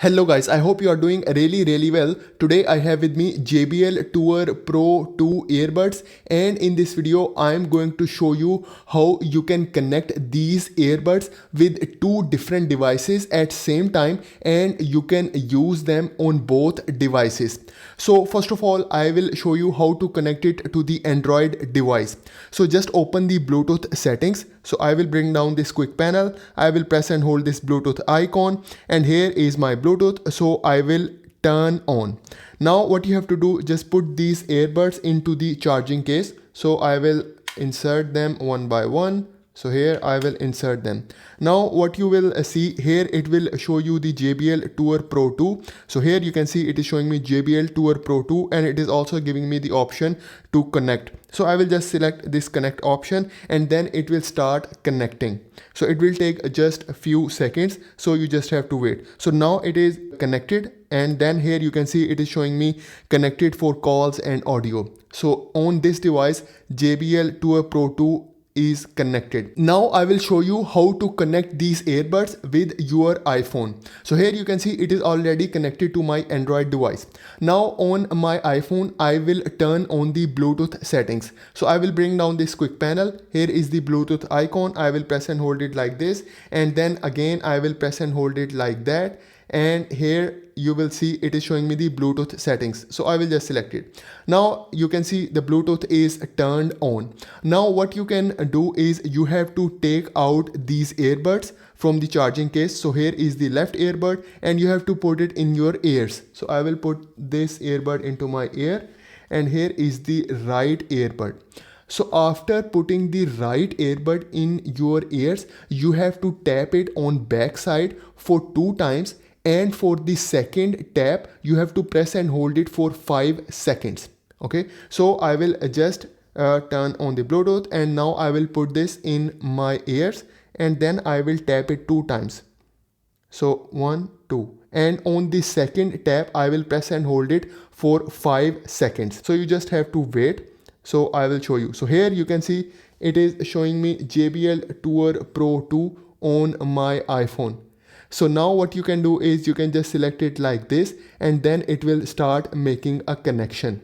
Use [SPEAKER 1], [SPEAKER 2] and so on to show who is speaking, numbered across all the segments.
[SPEAKER 1] Hello guys, I hope you are doing really well. Today I have with me JBL Tour Pro 2 earbuds, and in this video I am going to show you how you can connect these earbuds with two different devices at same time and you can use them on both devices. So first of all, I will show you how to connect it to the Android device. So just open the Bluetooth settings. So I will bring down this quick panel. I will press and hold this Bluetooth icon, and here is my Bluetooth. So I will turn on. Now what you have to do, just put these earbuds into the charging case. So I will insert them one by one. So here I will insert them. Now what you will see here, it will show you the JBL Tour Pro 2. So here you can see it is showing me JBL Tour Pro 2, and it is also giving me the option to connect. So I will just select this connect option and then it will start connecting. So it will take just a few seconds. So you just have to wait. So now it is connected, and then here you can see it is showing me connected for calls and audio. So on this device, JBL Tour Pro 2 is connected. Now I will show you how to connect these earbuds with your iPhone. So here you can see it is already connected to my Android device. Now on my iPhone, I will turn on the Bluetooth settings. So I will bring down this quick panel. Here is the Bluetooth icon. I will press and hold it like this, and then again I will press and hold it like that, and here you will see it is showing me the Bluetooth settings. So I will just select it. Now you can see the Bluetooth is turned on. Now what you can do is you have to take out these earbuds from the charging case. So here is the left earbud, and you have to put it in your ears. So I will put this earbud into my ear, and here is the right earbud. So after putting the right earbud in your ears, you have to tap it on back side for 2 times, and for the second tap you have to press and hold it for 5 seconds. Okay, so I will just turn on the Bluetooth, and now I will put this in my ears, and then I will tap it 2 times. So 1, 2, and on the second tap I will press and hold it for 5 seconds. So you just have to wait. So I will show you. So here you can see it is showing me JBL Tour Pro 2 on my iPhone. So now what you can do is you can just select it like this, and then it will start making a connection.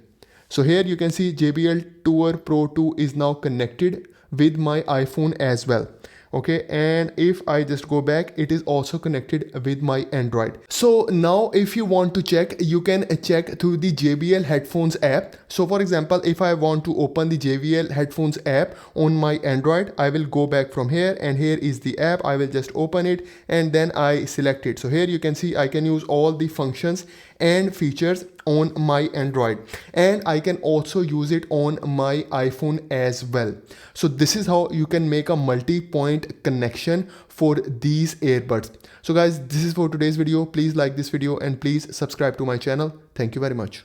[SPEAKER 1] So here you can see JBL Tour Pro 2 is now connected with my iPhone as well. Okay, and if I just go back, it is also connected with my Android. So now if you want to check, you can check through the JBL headphones app. So for example, if I want to open the JBL headphones app on my Android, I will go back from here, and here is the app. I will just open it, and then I select it. So here you can see I can use all the functions and features on my Android, and I can also use it on my iPhone as well. So this is how you can make a multi-point connection for these earbuds. So guys, this is for today's video. Please like this video and please subscribe to my channel. Thank you very much.